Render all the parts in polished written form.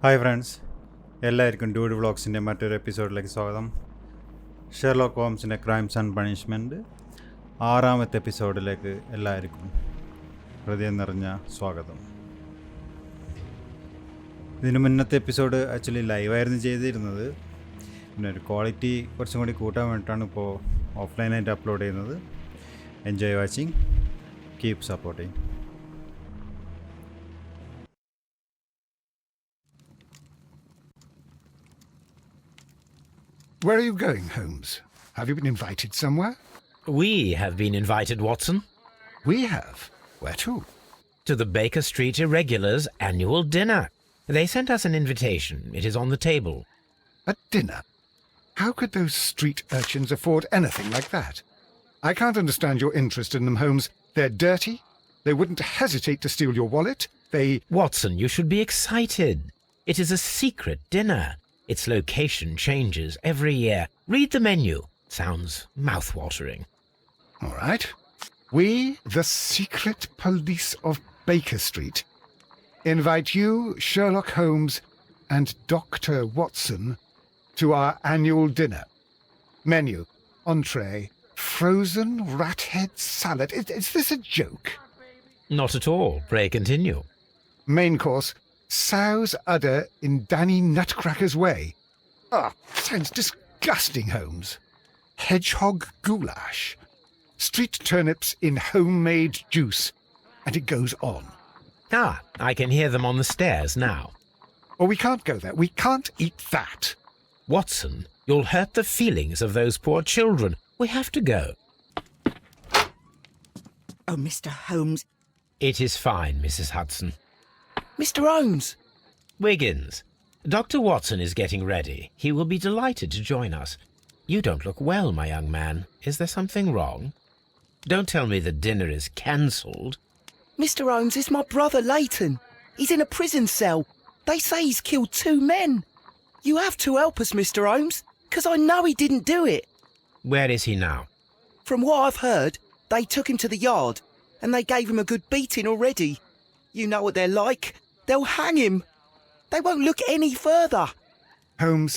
Hi friends, എല്ലാവർക്കും ഡൂഡ്വ്ലോഗ്സിൻ്റെ മറ്റൊരു എപ്പിസോഡിലേക്ക് സ്വാഗതം. ഷെർലോക്ക് ഹോംസിൻ്റെ ക്രൈംസ് ആൻഡ് പണിഷ്മെൻറ്റ് 6ാമത്തെ എപ്പിസോഡിലേക്ക് എല്ലാവർക്കും ഹൃദയം നിറഞ്ഞ സ്വാഗതം. ഇതിന് മുന്നത്തെ എപ്പിസോഡ് ആക്ച്വലി ലൈവായിരുന്നു ചെയ്തിരുന്നത്. പിന്നെ ഒരു ക്വാളിറ്റി കുറച്ചും കൂടി കൂട്ടാൻ വേണ്ടിയിട്ടാണ് ഇപ്പോൾ ഓഫ്ലൈനായിട്ട് അപ്ലോഡ് ചെയ്യുന്നത്. Enjoy watching, keep supporting. Where are you going, Holmes? Have you been invited somewhere? We have been invited, Watson. We have. Where to? To the Baker Street Irregulars' annual dinner. They sent us an invitation. It is on the table. A dinner? How could those street urchins afford anything like that? I can't understand your interest in them, Holmes. They're dirty. They wouldn't hesitate to steal your wallet. Watson, you should be excited. It is a secret dinner. Its location changes every year. Read the menu. Sounds mouth-watering. All right. We, the secret police of Baker Street, invite you, Sherlock Holmes, and Dr. Watson to our annual dinner. Menu, entree, frozen rat head salad. Is this a joke? Not at all. Pray continue. Main course, sow's udder in Danny Nutcracker's way. Sounds disgusting, Holmes. Hedgehog goulash. Street turnips in homemade juice. And it goes on. I can hear them on the stairs now. Oh, we can't go there. We can't eat that. Watson, you'll hurt the feelings of those poor children. We have to go. Oh, Mr. Holmes. It is fine, Mrs. Hudson. Mr. Holmes! Wiggins, Dr. Watson is getting ready. He will be delighted to join us. You don't look well, my young man. Is there something wrong? Don't tell me the dinner is cancelled. Mr. Holmes, it's my brother Leighton. He's in a prison cell. They say he's killed 2 men. You have to help us, Mr. Holmes, 'cause I know he didn't do it. Where is he now? From what I've heard, they took him to the yard, and they gave him a good beating already. You know what they're like. They'll hang him. They won't look any further. Holmes,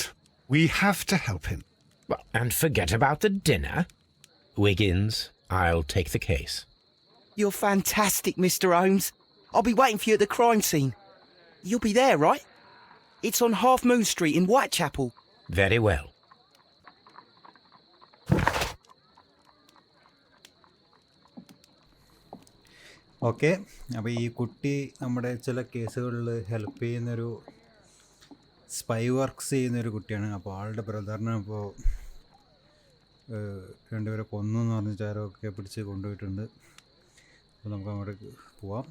we have to help him. Well, and forget about the dinner? Wiggins, I'll take the case. You're fantastic, Mr. Holmes. I'll be waiting for you at the crime scene. You'll be there, right? It's on Half Moon Street in Whitechapel. Very well. Okay, അപ്പോൾ ഈ കുട്ടി നമ്മുടെ ചില കേസുകളിൽ help ചെയ്യുന്നൊരു spy works ചെയ്യുന്നൊരു കുട്ടിയാണ്. അപ്പോൾ ആളുടെ ബ്രദറിനെ ഇപ്പോൾ രണ്ടുപേരെ കൊന്നു എന്ന് പറഞ്ഞിട്ട് ആരൊക്കെ പിടിച്ച് കൊണ്ടുപോയിട്ടുണ്ട്. അപ്പോൾ നമുക്ക് അങ്ങോട്ടേക്ക് പോവാം.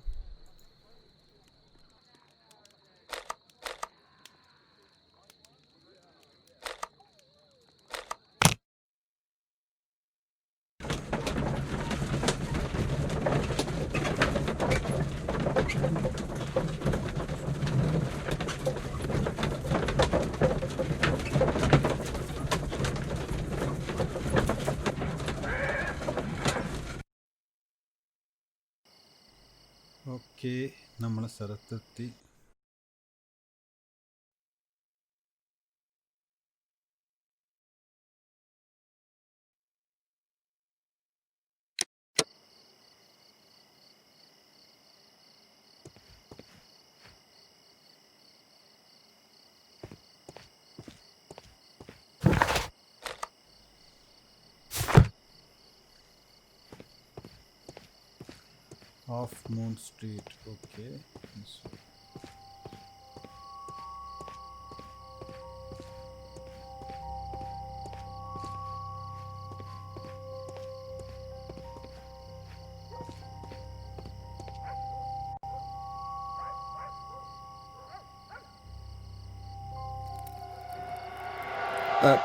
ഓക്കെ, നമ്മളെ സ്ഥലത്തെത്തി. Half Moon Street, okay.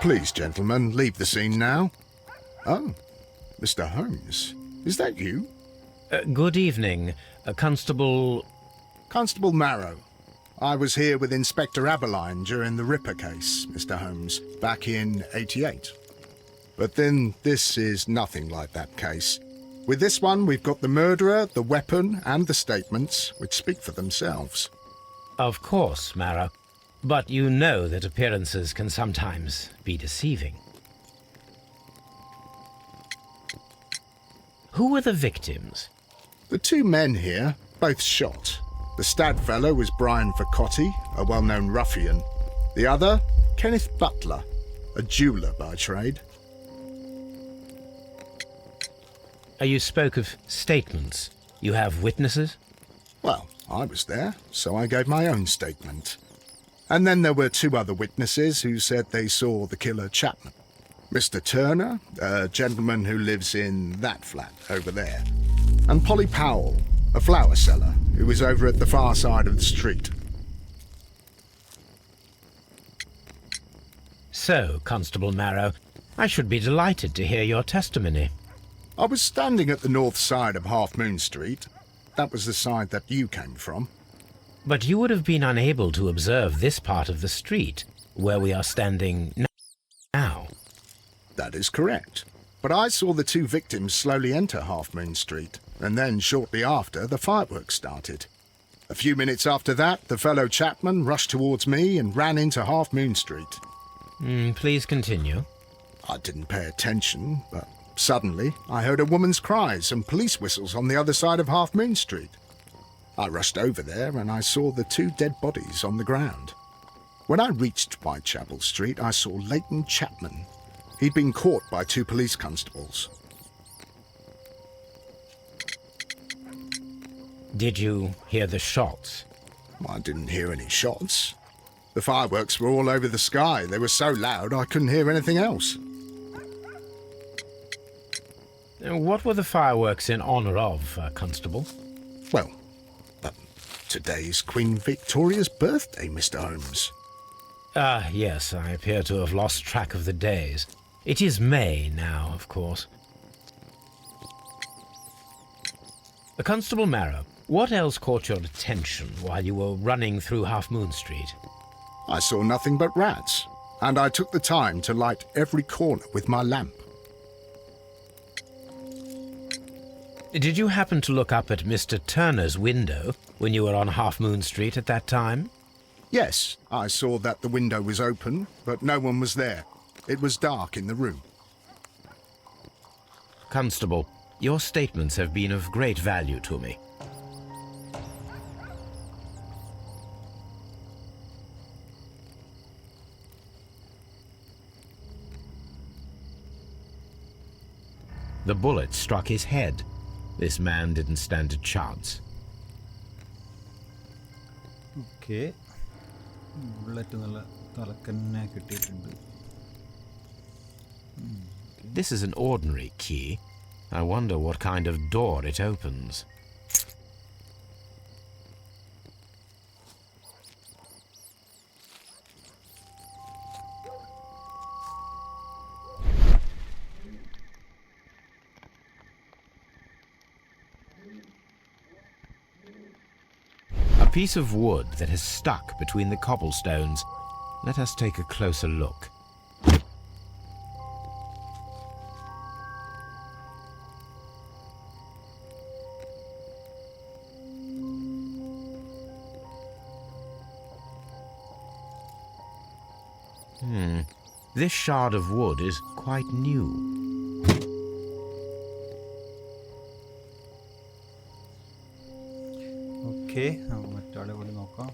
Please, gentlemen, leave the scene now. Oh, Mr. Holmes, is that you? Good evening, Constable... Constable Marrow. I was here with Inspector Aberline during the Ripper case, Mr. Holmes, back in '88. But then this is nothing like that case. With this one, we've got the murderer, the weapon, and the statements, which speak for themselves. Of course, Marrow. But you know that appearances can sometimes be deceiving. Who were the victims? The two men here, both shot. The Stad fellow was Brian Vercotti, a well-known ruffian. The other, Kenneth Butler, a jeweller by trade. You spoke of statements. You have witnesses? Well, I was there, so I gave my own statement. And then there were two other witnesses who said they saw the killer Chapman. Mr. Turner, a gentleman who lives in that flat over there, and Polly Powell, a flower seller, who was over at the far side of the street. So, Constable Marrow, I should be delighted to hear your testimony. I was standing at the north side of Half Moon Street. That was the side that you came from. But you would have been unable to observe this part of the street, where we are standing now. That is correct. But I saw the two victims slowly enter Half Moon Street, and then shortly after, the fireworks started. A few minutes after that, the fellow Chapman rushed towards me and ran into Half Moon Street. Please continue. I didn't pay attention, but suddenly I heard a woman's cries and police whistles on the other side of Half Moon Street. I rushed over there and I saw the two dead bodies on the ground. When I reached Whitechapel Street, I saw Leighton Chapman. He'd been caught by two police constables. Did you hear the shots? I didn't hear any shots. The fireworks were all over the sky. They were so loud I couldn't hear anything else. What were the fireworks in honour of, Constable? Well, today's Queen Victoria's birthday, Mr. Holmes. Ah, yes, I appear to have lost track of the days. It is May now, of course. Constable Marrow, what else caught your attention while you were running through Half Moon Street? I saw nothing but rats, and I took the time to light every corner with my lamp. Did you happen to look up at Mr. Turner's window when you were on Half Moon Street at that time? Yes, I saw that the window was open, but no one was there. It was dark in the room. Constable, your statements have been of great value to me. The bullet struck his head. This man didn't stand a chance. Okay bullet നല്ല തലക്കന്നെ കിട്ടിയിട്ടുണ്ട്. This is an ordinary key. I wonder what kind of door it opens. A piece of wood that has stuck between the cobblestones. Let us take a closer look. This shard of wood is quite new. Okay മറ്റാളെ കൂടി നോക്കാം.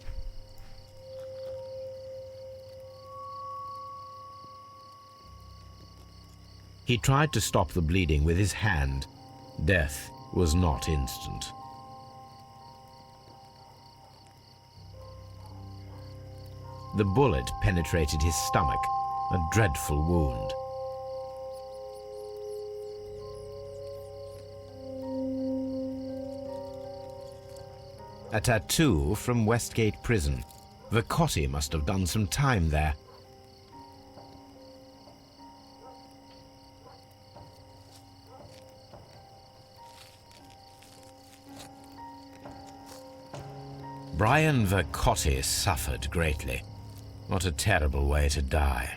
He tried to stop the bleeding with his hand. Death was not instant. The bullet penetrated his stomach, a dreadful wound. A tattoo from Westgate Prison. Vercotti must have done some time there. Brian Vercotti suffered greatly. What a terrible way to die.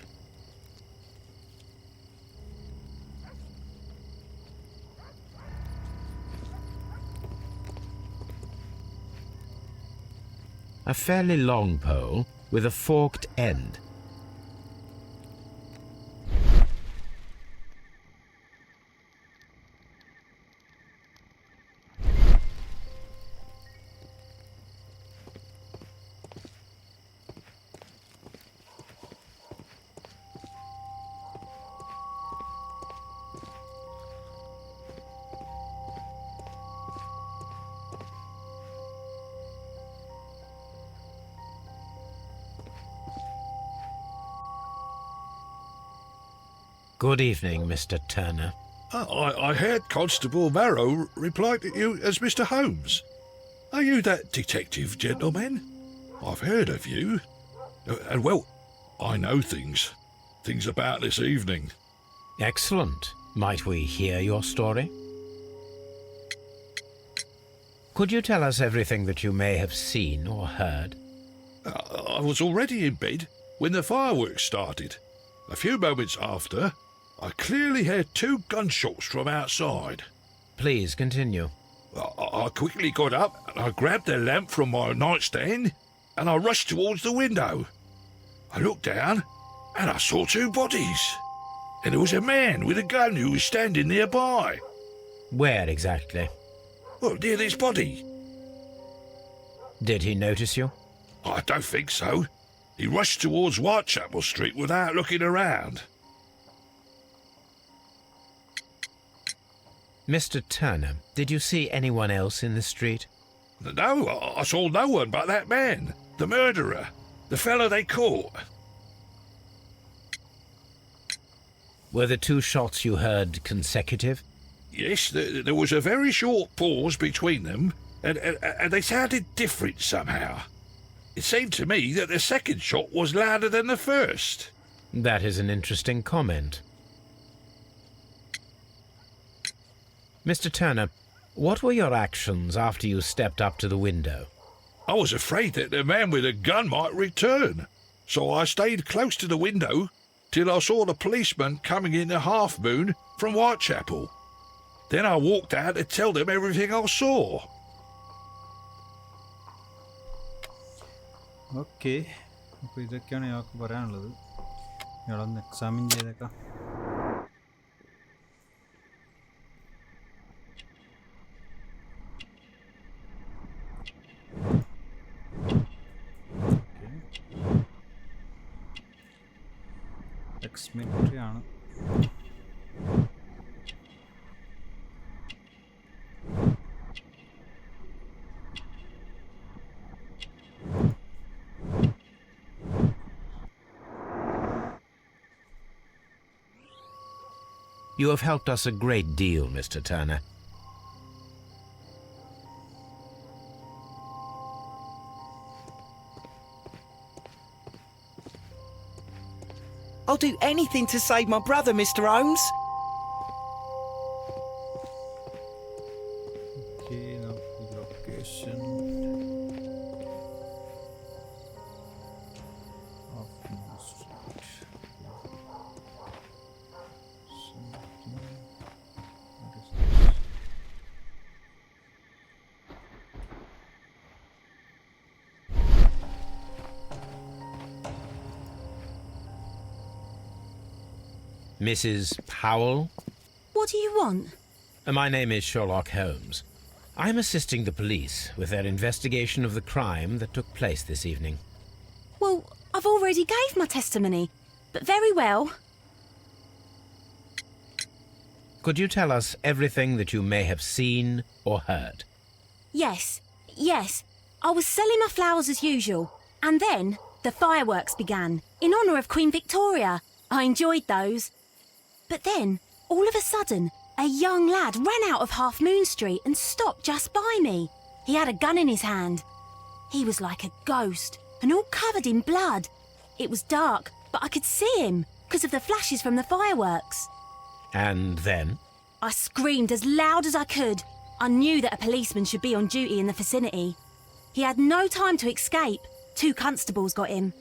A fairly long pole with a forked end. Good evening, Mr. Turner. I heard Constable Marrow reply to you as Mr. Holmes. Are you that detective gentleman? I've heard of you. And, well, I know things about this evening. Excellent. Might we hear your story? Could you tell us everything that you may have seen or heard? I was already in bed when the fireworks started. A few moments after, I clearly heard 2 gunshots from outside. Please continue. I quickly got up and I grabbed the lamp from my nightstand and I rushed towards the window. I looked down and I saw 2 bodies. And there was a man with a gun who was standing nearby. Where exactly? Well, near this body. Did he notice you? I don't think so. He rushed towards Whitechapel Street without looking around. Mr. Turner, did you see anyone else in the street? No, I saw no one but that man, the murderer, the fellow they caught. Were the 2 shots you heard consecutive? Yes, there was a very short pause between them, and they sounded different somehow. It seemed to me that the second shot was louder than the first. That is an interesting comment. Mr. Turner, what were your actions after you stepped up to the window? I was afraid that the man with a gun might return, so I stayed close to the window till I saw the policeman coming in the Half Moon from Whitechapel. Then I walked out to tell them everything I saw. Okay അപ്പോൾ ഇതൊക്കെയാണ് ഞങ്ങൾക്ക് പറയാനുള്ളത്. ഞങ്ങളൊന്ന് examine ചെയ്തേക്കാം. എക്സ്മിലിറ്ററി ആണ്. You have helped us a great deal, Mr. Turner. I'll do anything to save my brother, Mr. Holmes. Okay, now the location of Main Street. 17. What is this? Mrs. Powell? What do you want? My name is Sherlock Holmes. I am assisting the police with their investigation of the crime that took place this evening. Well, I've already gave my testimony, but very well. Could you tell us everything that you may have seen or heard? Yes. I was selling my flowers as usual, and then the fireworks began, in honour of Queen Victoria. I enjoyed those. But then, all of a sudden, a young lad ran out of Half Moon Street and stopped just by me. He had a gun in his hand. He was like a ghost, and all covered in blood. It was dark, but I could see him, because of the flashes from the fireworks. And then? I screamed as loud as I could. I knew that a policeman should be on duty in the vicinity. He had no time to escape. 2 constables got him.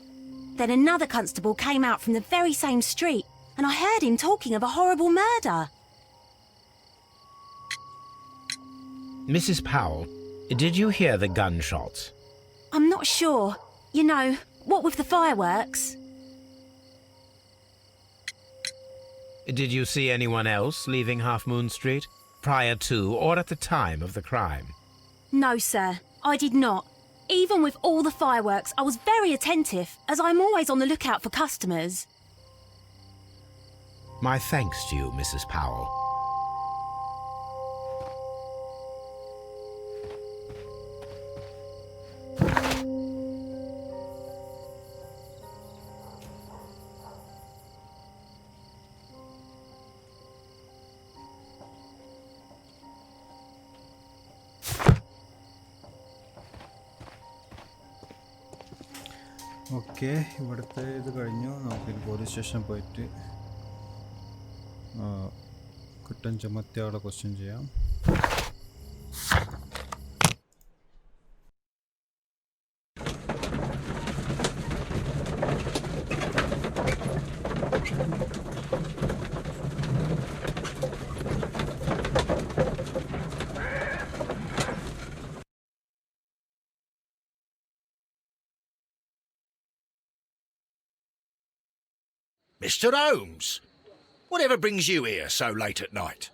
Then another constable came out from the very same street, and I heard him talking of a horrible murder. Mrs. Powell, did you hear the gunshots? I'm not sure. You know, what with the fireworks? Did you see anyone else leaving Half Moon Street, prior to or at the time of the crime? No, sir, I did not. Even with all the fireworks, I was very attentive, as I'm always on the lookout for customers. My thanks to you, Mrs. Powell. Okay, ഇവിടുത്തെ ഇത് കഴിഞ്ഞു. നമുക്കിനി police സ്റ്റേഷനിൽ പോയിട്ട് കുറ്റം ചുമത്തിയ ആളെ question ചെയ്യാം. Mr. Holmes, whatever brings you here so late at night?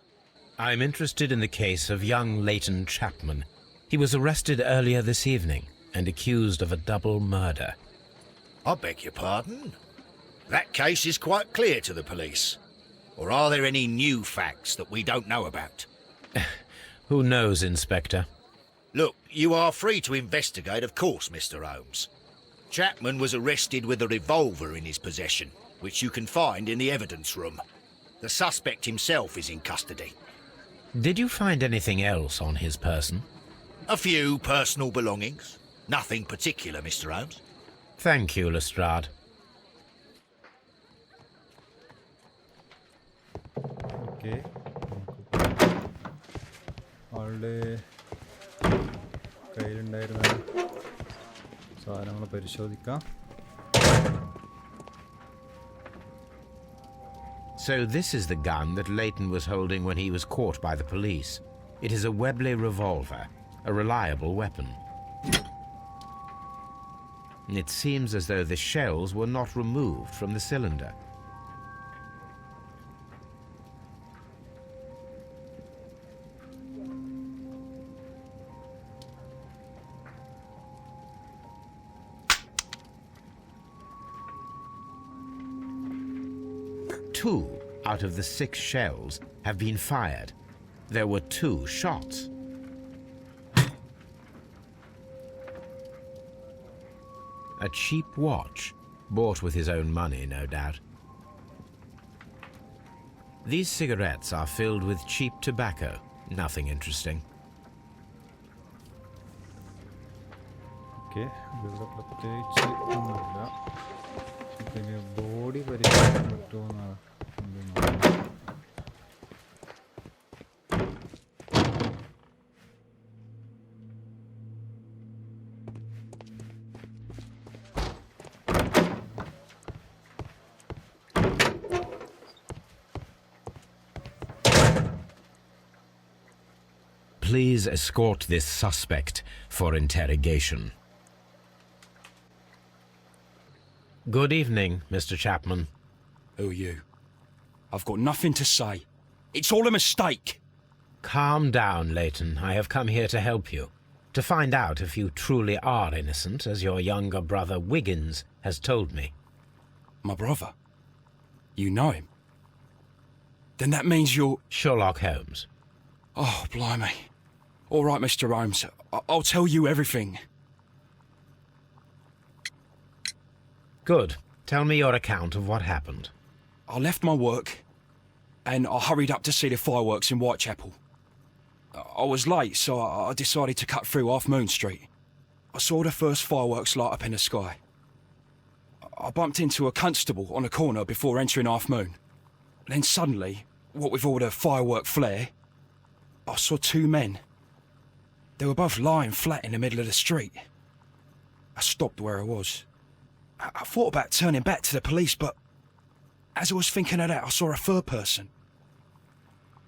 I'm interested in the case of young Leighton Chapman. He was arrested earlier this evening and accused of a double murder. I beg your pardon? That case is quite clear to the police. Or are there any new facts that we don't know about? Who knows, Inspector? Look, you are free to investigate, of course, Mr. Holmes. Chapman was arrested with a revolver in his possession, which you can find in the evidence room. The suspect himself is in custody. Did you find anything else on his person? A few personal belongings. Nothing particular, Mr. Holmes. Thank you, Lestrade. Okay, ആളുടെ കയ്യിലുണ്ടായിരുന്ന സാധനങ്ങൾ പരിശോധിക്കാം. So this is the gun that Leighton was holding when he was caught by the police. It is a Webley revolver, a reliable weapon. It seems as though the shells were not removed from the cylinder. Two out of the 6 shells have been fired. There were 2 shots. A cheap watch, bought with his own money, no doubt. These cigarettes are filled with cheap tobacco. Nothing interesting. Okay, ഇവിടെ പ്രത്യേകിച്ച് ഒന്നുമില്ല. പിന്നെ body പരിശോധിക്കാൻ പറ്റുമോ? Please escort this suspect for interrogation. Good evening, Mr. Chapman. Who are you? I've got nothing to say. It's all a mistake. Calm down, Leighton. I have come here to help you. To find out if you truly are innocent, as your younger brother Wiggins has told me. My brother? You know him? Then that means you're... Sherlock Holmes. Oh, blimey. All right, Mr. Holmes. I'll tell you everything. Good. Tell me your account of what happened. I left my work and I hurried up to see the fireworks in Whitechapel. I was late, so I decided to cut through Half Moon Street. I saw the first fireworks light up in the sky. I bumped into a constable on a corner before entering Half Moon. Then suddenly, what with all the firework flare, I saw 2 men. They were both lying flat in the middle of the street. I stopped where I was. I thought about turning back to the police, but as I was thinking of that, I saw a third person.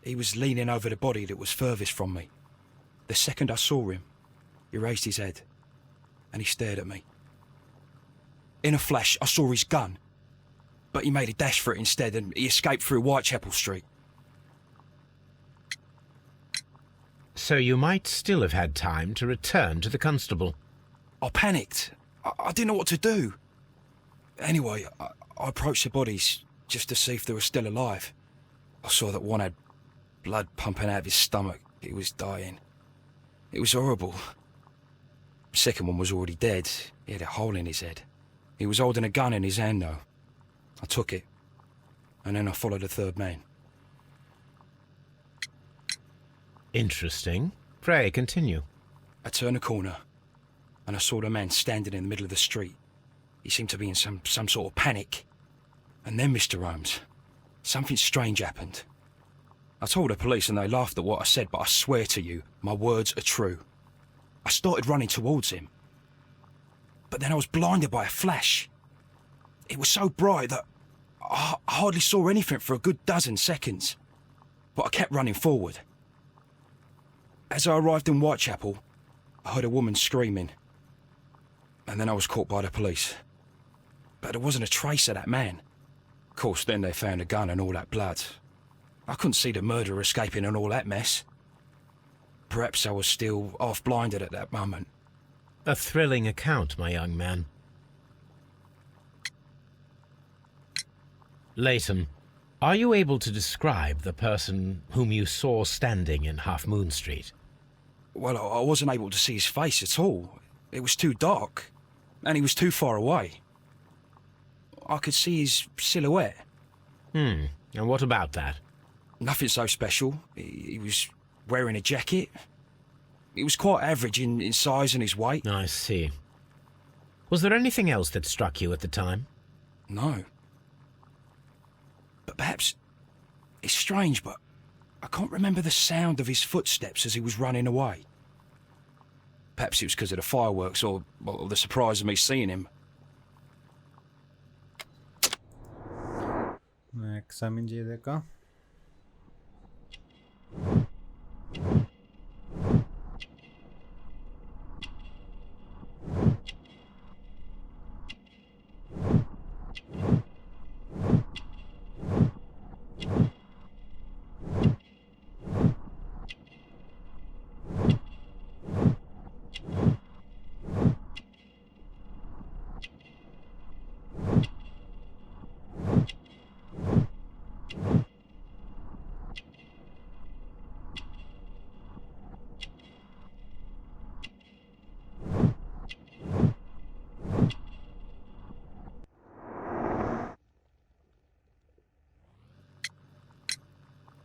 He was leaning over the body that was furthest from me. The second I saw him, he raised his head. and he stared at me. In a flash, I saw his gun, but he made a dash for it instead and he escaped through Whitechapel Street. So you might still have had time to return to the constable. I panicked. I didn't know what to do. Anyway, I approached the bodies just to see if they were still alive. I saw that one had blood pumping out of his stomach. He was dying. It was horrible. The second one was already dead. He had a hole in his head. He was holding a gun in his hand, though. I took it, and then I followed the third man. Interesting. Pray, continue. I turned a corner, and I saw the man standing in the middle of the street. He seemed to be in some sort of panic. And then, Mr. Holmes, something strange happened. I told the police and they laughed at what I said, but I swear to you, my words are true. I started running towards him. But then I was blinded by a flash. It was so bright that I hardly saw anything for a good dozen seconds. But I kept running forward. As I arrived in Whitechapel, I heard a woman screaming. And then I was caught by the police. But there wasn't a trace of that man. Of course, then they found a gun and all that blood. I couldn't see the murderer escaping and all that mess. Perhaps I was still half-blinded at that moment. A thrilling account, my young man. Leighton, are you able to describe the person whom you saw standing in Half Moon Street? Well, I wasn't able to see his face at all. It was too dark, and he was too far away. I could see his silhouette. And what about that? Nothing so special. He was wearing a jacket. He was quite average in size and his weight. I see. Was there anything else that struck you at the time? No. But perhaps it's strange, but I can't remember the sound of his footsteps as he was running away. Perhaps it was because of the fireworks or the surprise of me seeing him. Examine ചെയ്തേക്കാം.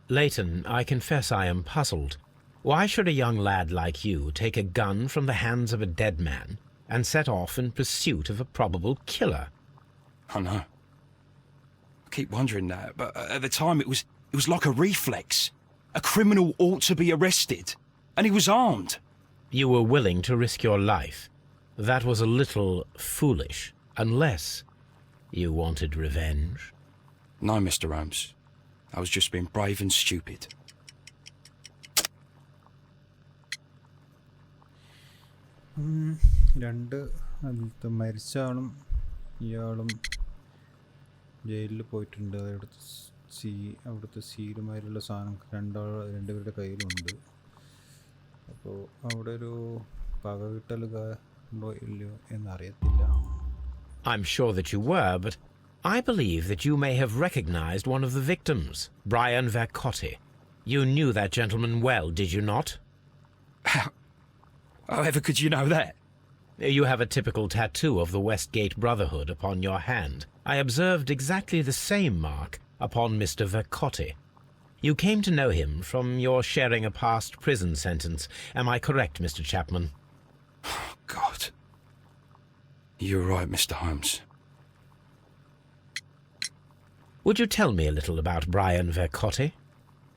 Leighton, I confess I am puzzled. Why should a young lad like you take a gun from the hands of a dead man and set off in pursuit of a probable killer? I know. I keep wondering that, but at the time it was like a reflex. A criminal ought to be arrested, and he was armed. You were willing to risk your life. That was a little foolish, unless you wanted revenge. No, Mr. Holmes. I was just being brave and stupid. രണ്ട് അതിലത്തെ മരിച്ച ആളും ഇയാളും ജയിലിൽ പോയിട്ടുണ്ട്. അവിടുത്തെ സീലുമാരിലുള്ള സാധനം രണ്ടുപേരുടെ കയ്യിലുണ്ട്. അപ്പോൾ അവിടെ ഒരു പകവിട്ടൽ ഉണ്ടോ ഇല്ലയോ എന്നറിയത്തില്ല. I'm sure that you were, but I believe that you may have recognized one of the victims, Brian Vercotti. You knew that gentleman well, did you not? However could you know that? You have a typical tattoo of the Westgate Brotherhood upon your hand. I observed exactly the same mark upon Mr. Vercotti. You came to know him from your sharing a past prison sentence. Am I correct, Mr. Chapman? Oh, God. You're right, Mr. Holmes. Would you tell me a little about Brian Vercotti?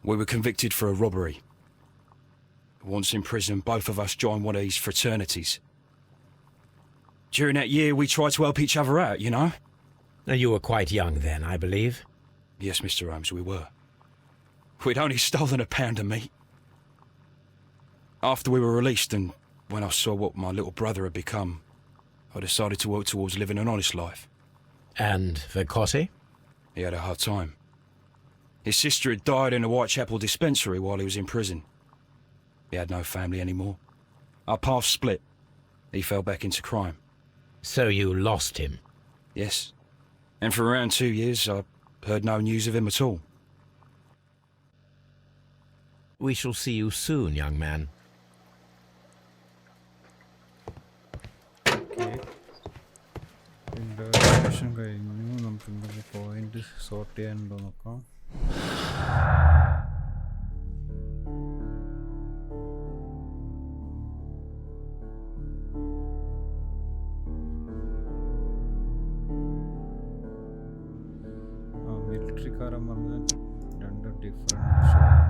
We were convicted for a robbery. Once in prison, both of us joined one of these fraternities. During that year, we tried to help each other out, you know? You were quite young then, I believe. Yes, Mr. Holmes, we were. We'd only stolen a pound of meat. After we were released and when I saw what my little brother had become, I decided to work towards living an honest life. And Vercotti? He had a hard time. His sister had died in a Whitechapel dispensary while he was in prison. He had no family anymore. Our paths split. He fell back into crime. So you lost him? Yes. And for around 2 years, I heard no news of him at all. We shall see you soon, young man. Okay introduction കഴിഞ്ഞു. നമുക്ക് എന്തെങ്കിലും point sort ചെയ്യാനുണ്ടോ നോക്കാം. മിലിറ്ററിക്കാരൻ പറഞ്ഞാൽ 2 different ഷോട്ടാണ്.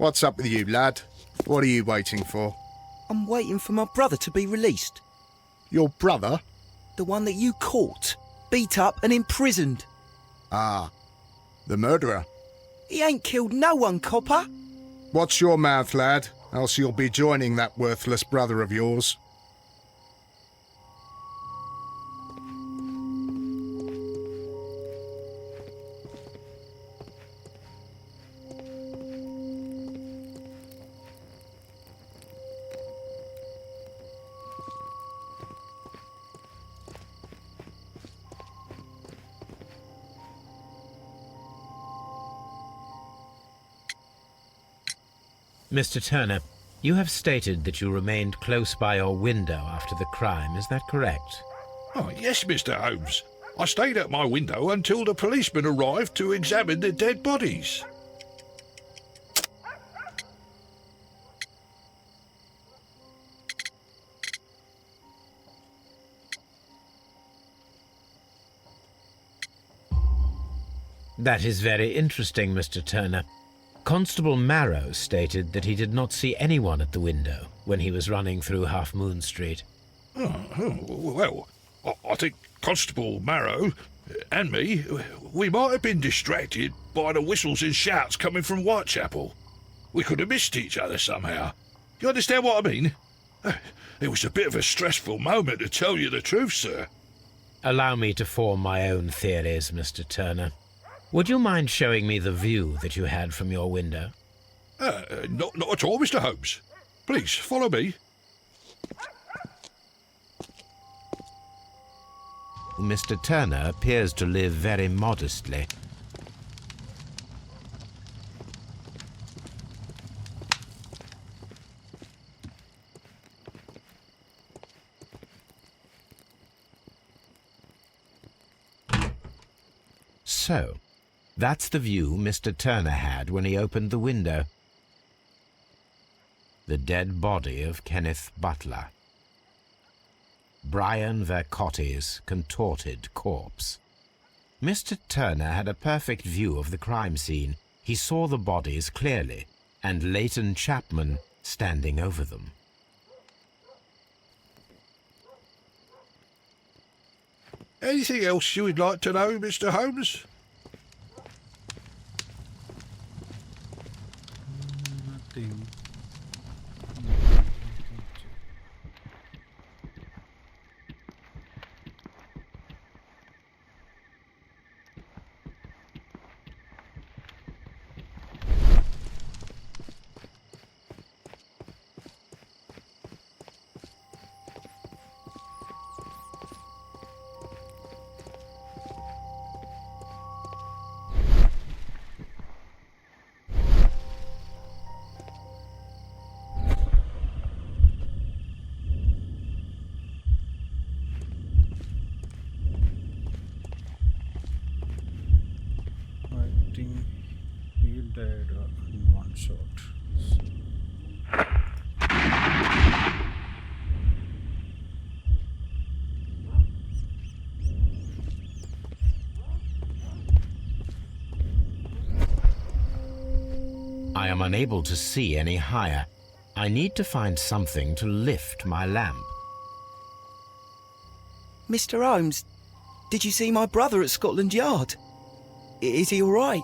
What's up with you, lad? What are you waiting for? I'm waiting for my brother to be released. Your brother? The one that you caught, beat up and imprisoned. Ah, the murderer. He ain't killed no one, copper. Watch your mouth, lad, else you'll be joining that worthless brother of yours. Mr. Turner, you have stated that you remained close by your window after the crime, is that correct? Oh, yes, Mr. Holmes. I stayed at my window until the policeman arrived to examine the dead bodies. That is very interesting, Mr. Turner. Constable Marrow stated that he did not see anyone at the window when he was running through Half Moon Street. Well, I think Constable Marrow and me, we might have been distracted by the whistles and shouts coming from Whitechapel. We could have missed each other somehow. You understand what I mean? It was a bit of a stressful moment, to tell you the truth, sir. Allow me to form my own theories, Mr. Turner. Would you mind showing me the view that you had from your window? Not at all, Mr. Holmes. Please, follow me. Mr. Turner appears to live very modestly. So, that's the view Mr. Turner had when he opened the window. The dead body of Kenneth Butler. Brian Vercotti's contorted corpse. Mr. Turner had a perfect view of the crime scene. He saw the bodies clearly, and Leighton Chapman standing over them. Anything else you would like to know, Mr. Holmes? Nothing. I think he died in one shot. I am unable to see any higher. I need to find something to lift my lamp. Mr. Holmes, did you see my brother at Scotland Yard? Is he all right?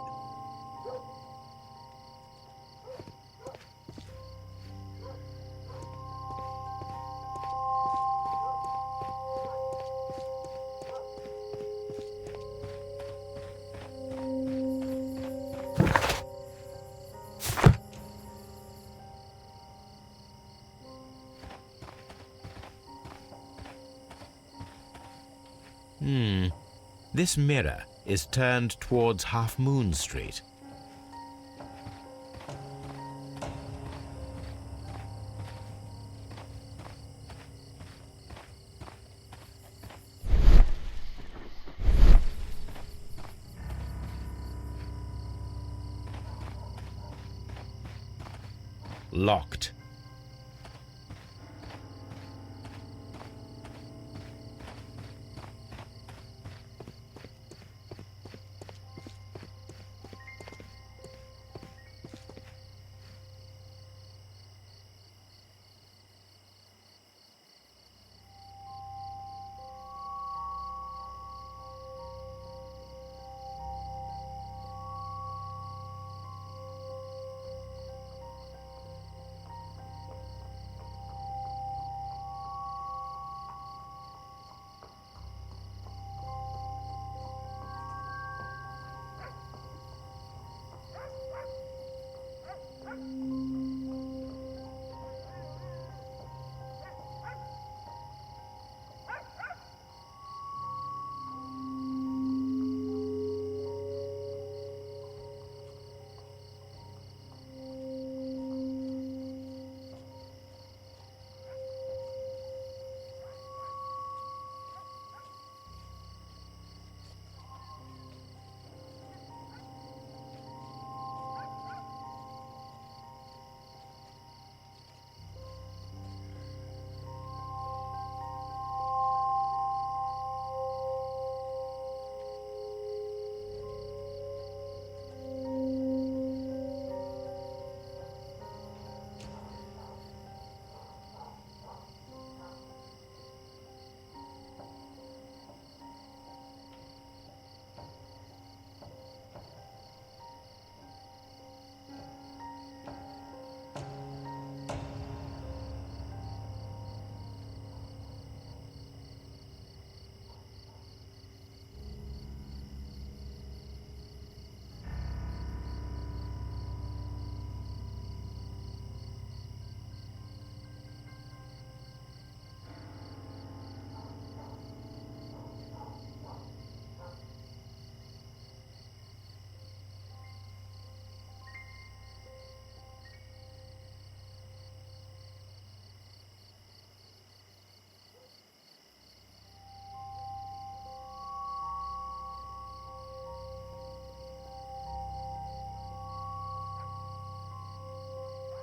This mirror is turned towards Half Moon Street. Locked.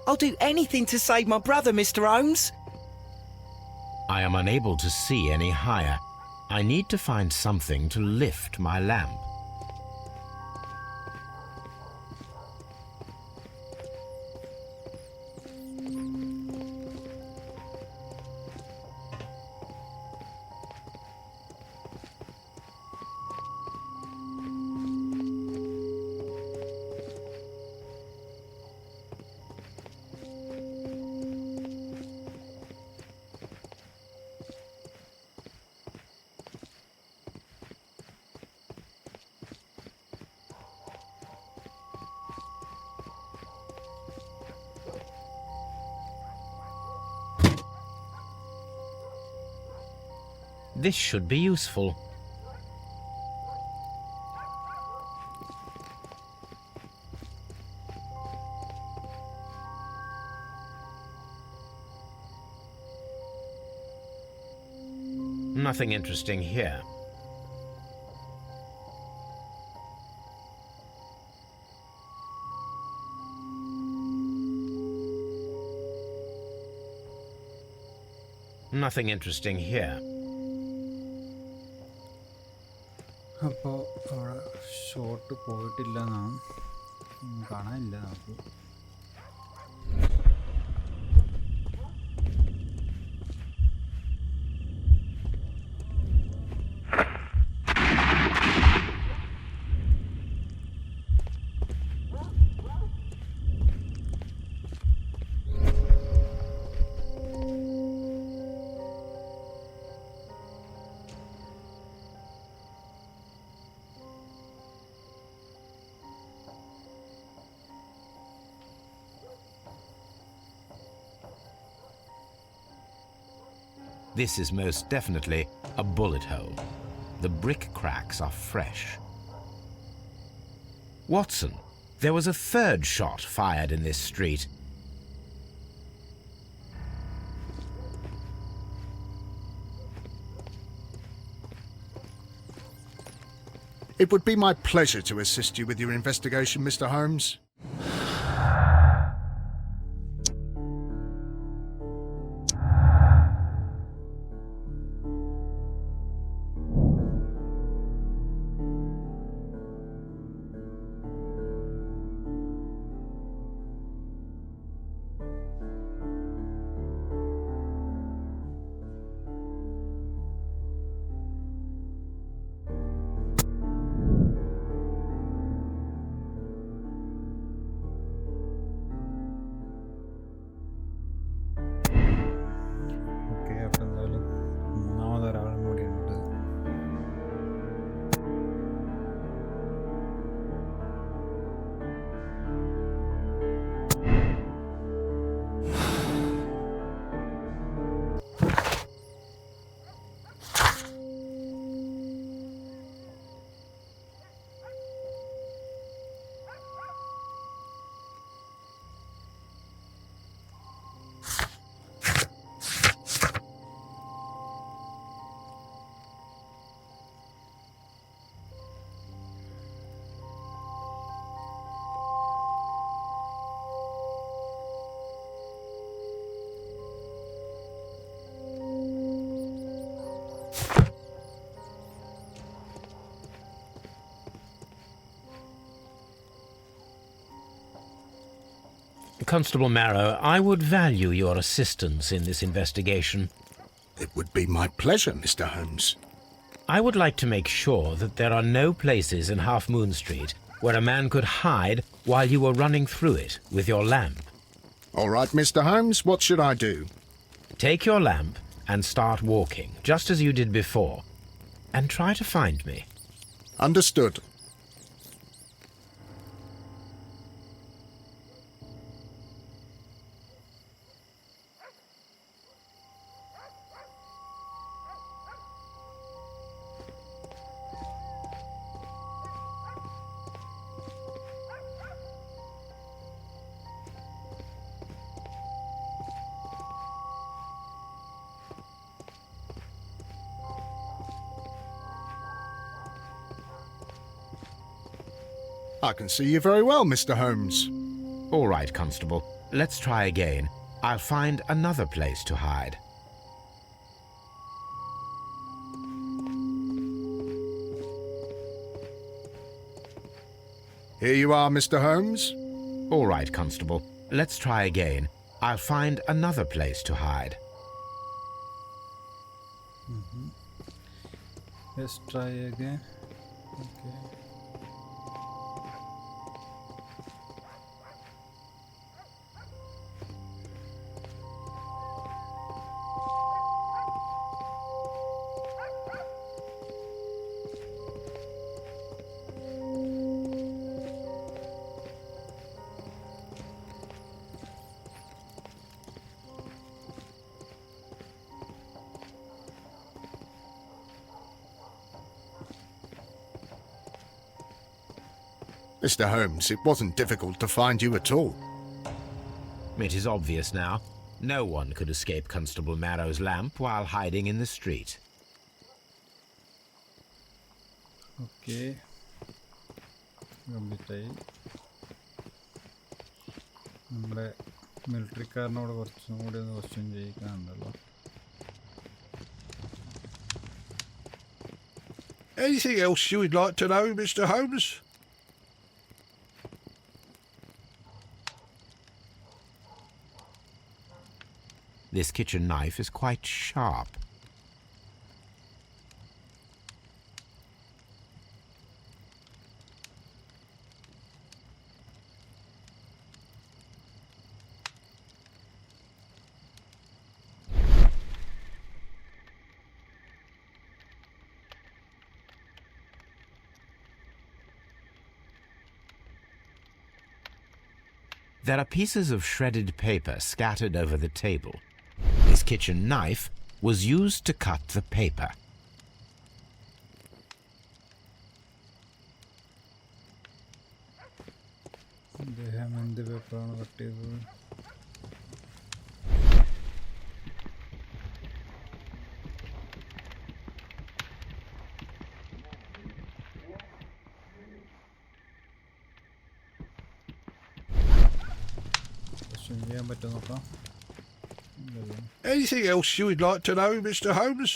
I'll do anything to save my brother, Mr. Holmes. I am unable to see any higher. I need to find something to lift my lamp. This should be useful. Nothing interesting here. Nothing interesting here. അപ്പോൾ അവിടെ shot പോയിട്ടില്ല എന്നാണ് കാണാനില്ല നമുക്ക്. This is most definitely a bullet hole. The brick cracks are fresh. Watson, there was a third shot fired in this street. It would be my pleasure to assist you with your investigation, Mr. Holmes. Constable Marrow, I would value your assistance in this investigation. It would be my pleasure, Mr. Holmes. I would like to make sure that there are no places in Half Moon Street where a man could hide while you were running through it with your lamp. All right, Mr. Holmes, what should I do? Take your lamp and start walking, just as you did before, and try to find me. Understood. I can see you very well, Mr. Holmes. All right, Constable. Let's try again. I'll find another place to hide. Here you are, Mr. Holmes. All right, Constable. Let's try again. I'll find another place to hide. Let's try again. Okay. Mr. Holmes, it wasn't difficult to find you at all. It is obvious now. No one could escape Constable Marrow's lamp while hiding in the street. Okay. കംപ്ലീറ്റായി. നമ്മുടെ മിലിറ്ററിക്കാരനോട് കുറച്ചും കൂടി ഒന്ന് question ചെയ്യിക്കാനുണ്ടല്ലോ. Anything else you would like to know, Mr. Holmes? This kitchen knife is quite sharp. There are pieces of shredded paper scattered over the table. This kitchen knife was used to cut the paper. അദ്ദേഹം എന്ത് പേപ്പറാണ് cut ചെയ്തത്? Question ചെയ്യാൻ പറ്റുമോ നോക്കാം. Anything else you would like to know, Mr. Holmes?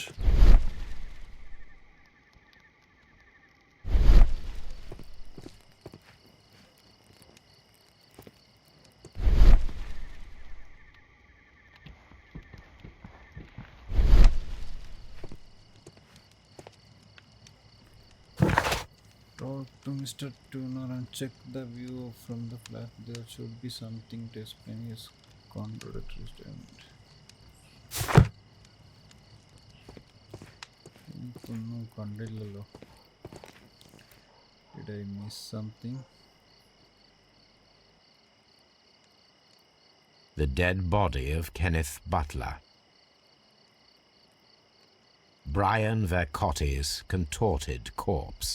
Talk to Mr. Tuner and check the view from the flat. There should be something to explain his contradictory statement. എനിക്കൊന്നും കണ്ടില്ലല്ലോ. Did I miss something? The dead body of Kenneth Butler. Brian Vercotti's contorted corpse.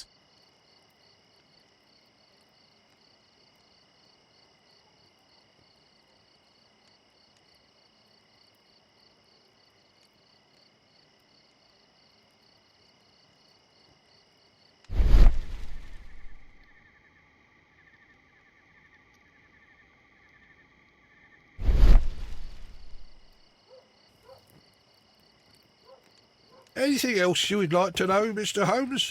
Anything else you would like to know, Mr. Holmes?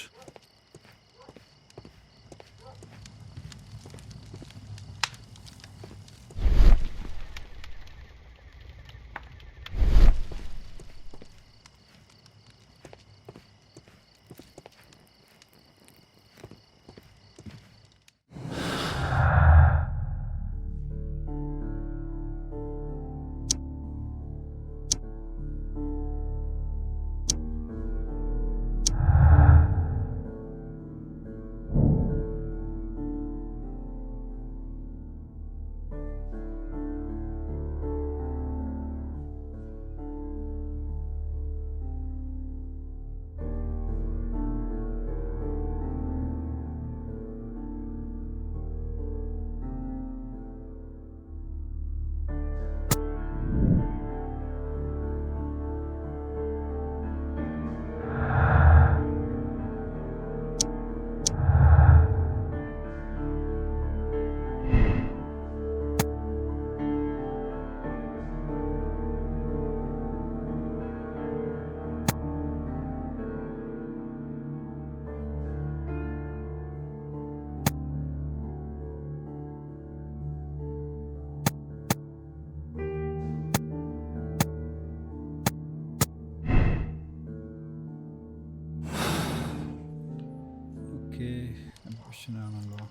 ക്വസ്റ്റ്യനാണല്ലോ.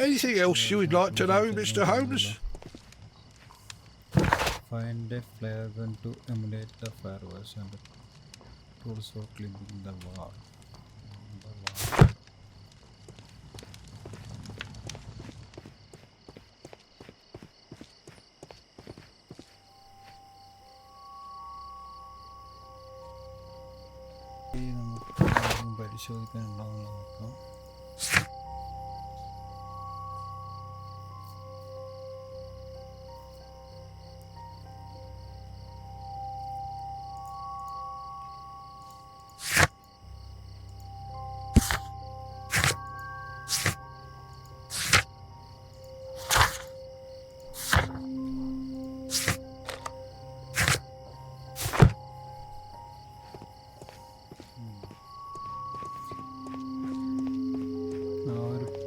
Anything else you would like to know, Mr. Holmes? Find a flare gun to emulate the fireworks and tools for cleaning the wall. നമുക്ക് പരിശോധിക്കാനുണ്ടാവും നോക്കാം.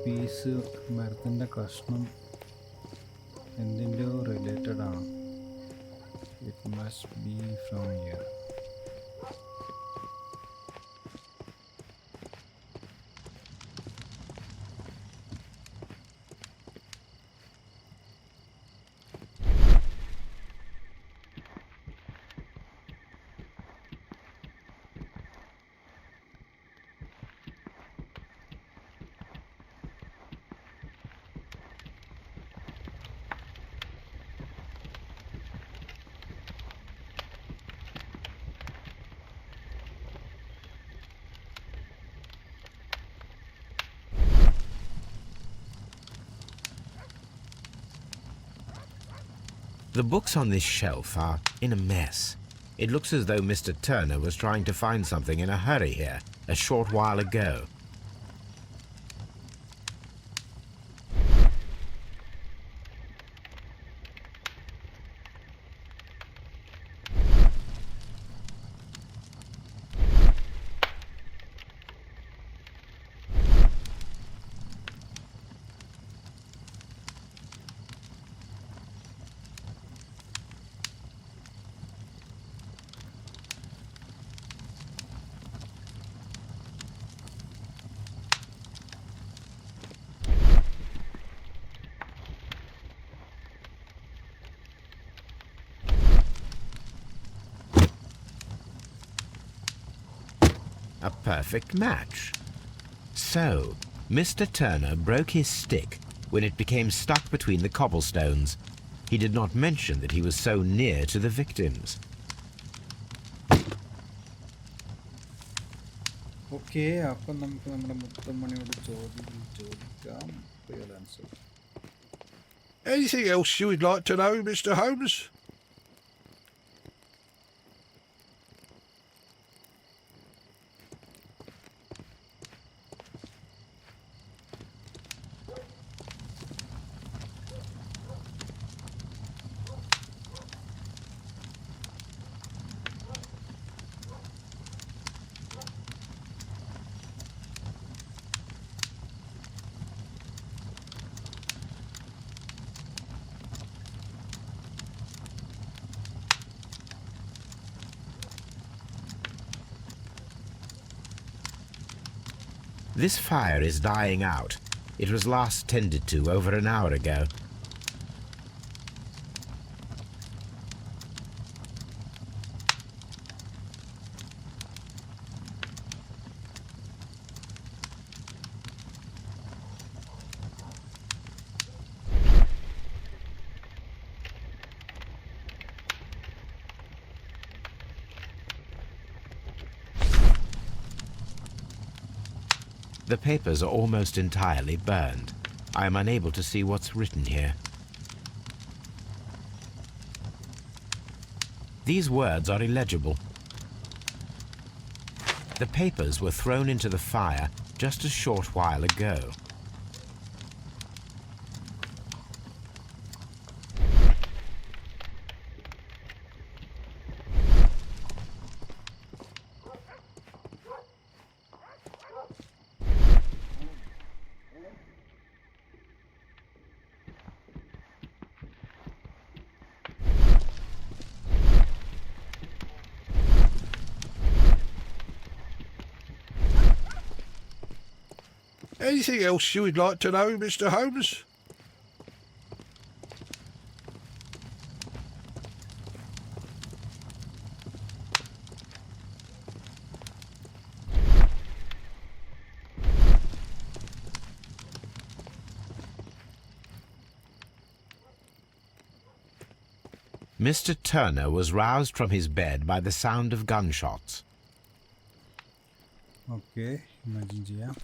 Piece മരത്തിൻ്റെ കഷ്ണം എന്തിൻ്റെയോ related ആണ്. It must be from here. The books on this shelf are in a mess. It looks as though Mr. Turner was trying to find something in a hurry here a short while ago. A perfect match. So, Mr. Turner broke his stick when it became stuck between the cobblestones. He did not mention that he was so near to the victims. Okay, അപ്പം നമുക്ക് നമ്മുടെ മുത്തമ്മണിയോട് ചോദിക്കാം. Answer. Anything else you would like to know, Mr. Holmes? This fire is dying out. It was last tended to over an hour ago. The papers are almost entirely burned. I am unable to see what's written here. These words are illegible. The papers were thrown into the fire just a short while ago. Anything else you would like to know, Mr. Holmes? Mr. Turner was roused from his bed by the sound of gunshots. Okay, imagine ചെയ്യാം.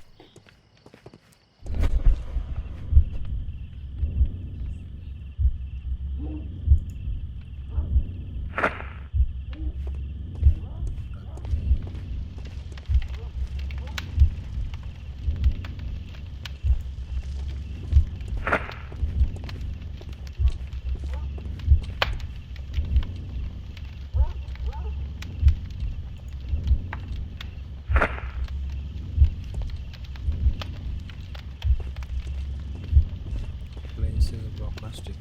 Place a broken stick.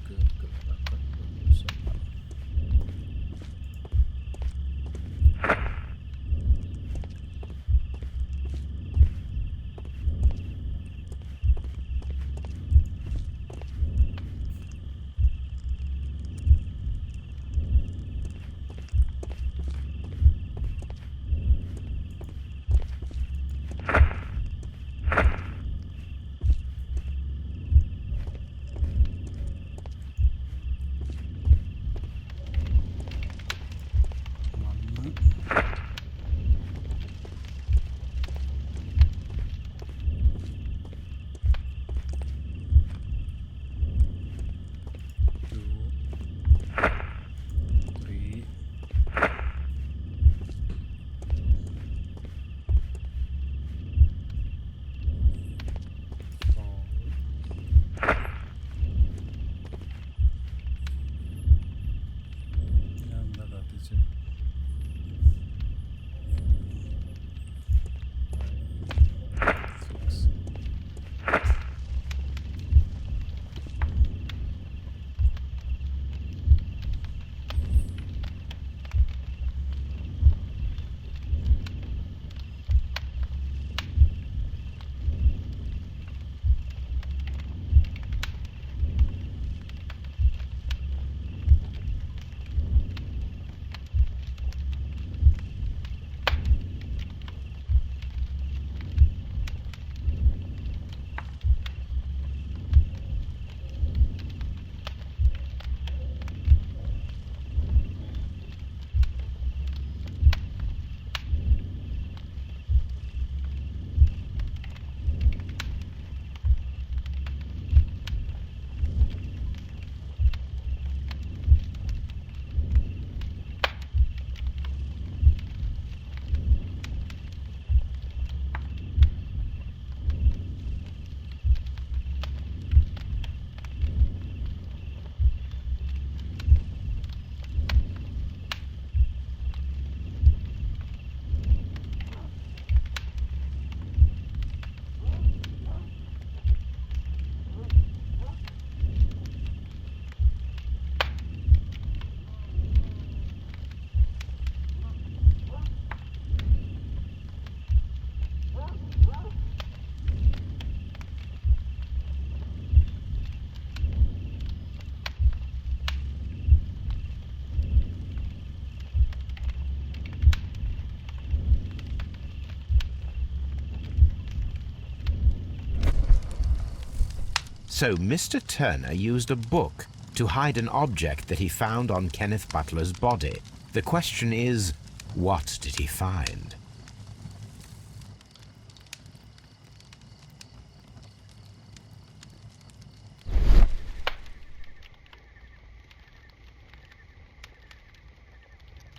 So Mr. Turner used a book to hide an object that he found on Kenneth Butler's body. The question is, what did he find?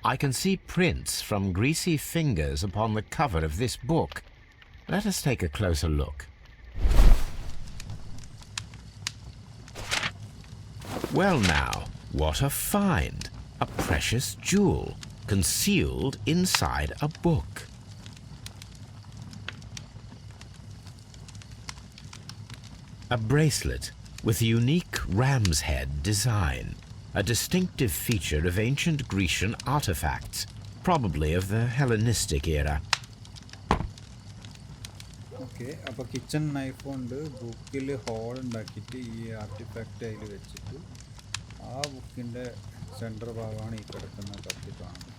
I can see prints from greasy fingers upon the cover of this book. Let us take a closer look. Well now, what a find! A precious jewel concealed inside a book. A bracelet with a unique ram's head design, a distinctive feature of ancient Grecian artifacts, probably of the Hellenistic era. Okay, അപ്പോൾ kitchen knife കൊണ്ട് ബുക്കിൽ whole ഉണ്ടാക്കിയിട്ട് ഈ artefact അതിൽ വെച്ചിട്ട് ആ ബുക്കിൻ്റെ centre ഭാഗമാണ് ഈ കിടക്കുന്ന കത്തി കാണുന്നത്.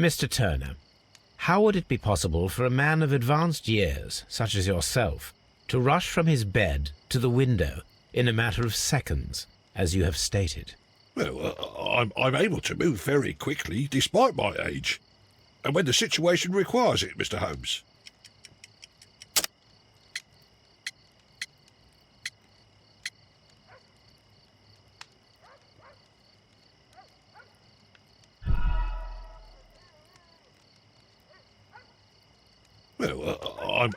Mr. Turner, how would it be possible for a man of advanced years, such as yourself, to rush from his bed to the window in a matter of seconds, as you have stated? Well, I'm able to move very quickly, despite my age, and when the situation requires it, Mr. Holmes. Well,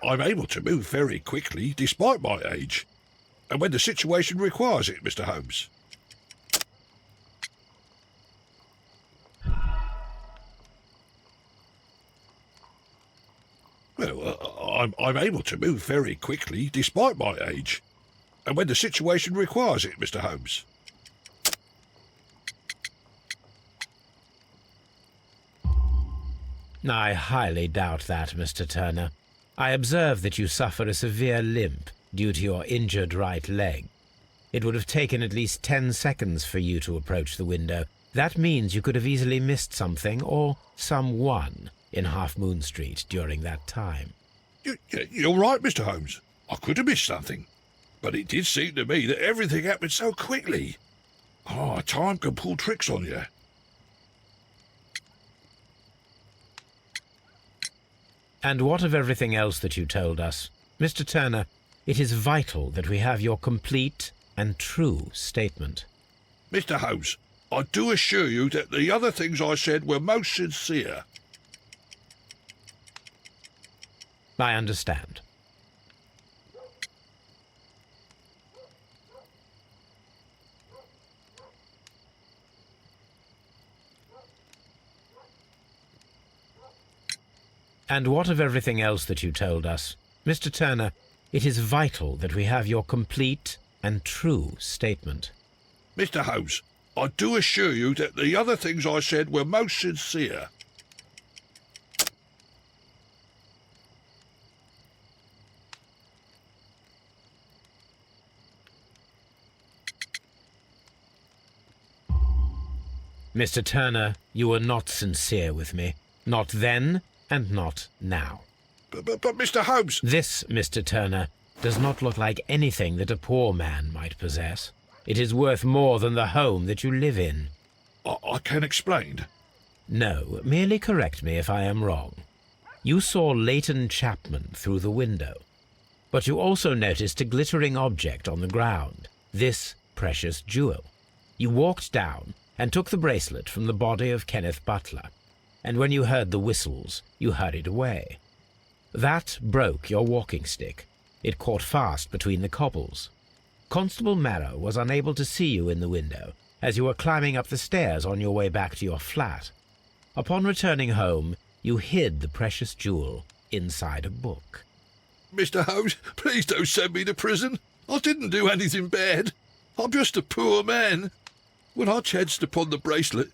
I'm able to move very quickly, despite my age, and when the situation requires it, Mr. Holmes. Well, I'm able to move very quickly, despite my age, and when the situation requires it, Mr. Holmes. I highly doubt that, Mr. Turner. I observe that you suffer a severe limp due to your injured right leg. It would have taken at least 10 seconds for you to approach the window. That means you could have easily missed something or someone in Half Moon Street during that time. You're right, Mr. Holmes. I could have missed something. But it did seem to me that everything happened so quickly. Oh, time can pull tricks on you. And what of everything else that you told us? Mr. Turner, it is vital that we have your complete and true statement. Mr. Holmes, I do assure you that the other things I said were most sincere. I understand. And what of everything else that you told us? Mr. Turner, it is vital that we have your complete and true statement. Mr. Holmes, I do assure you that the other things I said were most sincere. Mr. Turner, you were not sincere with me. Not then and not now. But Mr. Holmes... This, Mr. Turner, does not look like anything that a poor man might possess. It is worth more than the home that you live in. I can explain. No, merely correct me if I am wrong. You saw Leighton Chapman through the window, but you also noticed a glittering object on the ground, this precious jewel. You walked down and took the bracelet from the body of Kenneth Butler, and when you heard the whistles, you hurried away. That broke your walking stick. It caught fast between the cobbles. Constable Marrow was unable to see you in the window as you were climbing up the stairs on your way back to your flat. Upon returning home, you hid the precious jewel inside a book. Mr. Holmes, please don't send me to prison. I didn't do anything bad. I'm just a poor man. When I chanced upon the bracelet,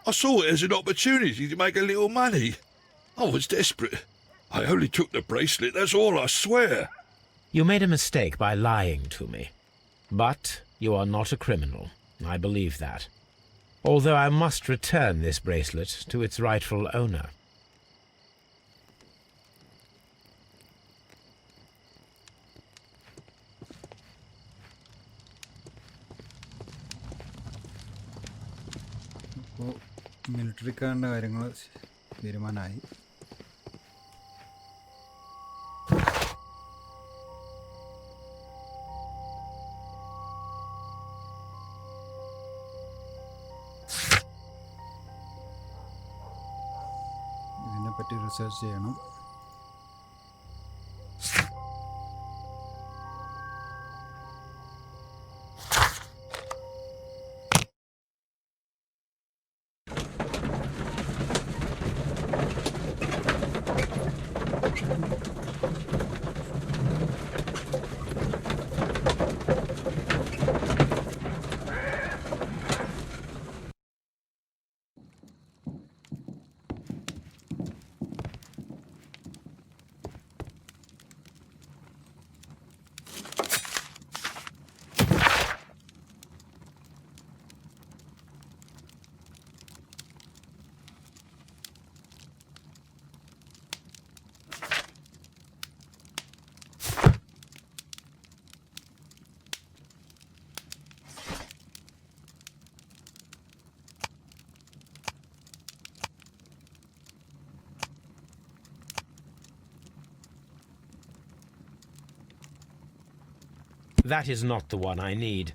I saw it as an opportunity to make a little money. I was desperate. I only took the bracelet, that's all, I swear. You made a mistake by lying to me. But you are not a criminal. I believe that. Although I must return this bracelet to its rightful owner. അപ്പോൾ മിലിറ്ററിക്കാരൻ്റെ കാര്യങ്ങൾ തീരുമാനമായി. ഇതിനെപ്പറ്റി research ചെയ്യണം. That is not the one I need.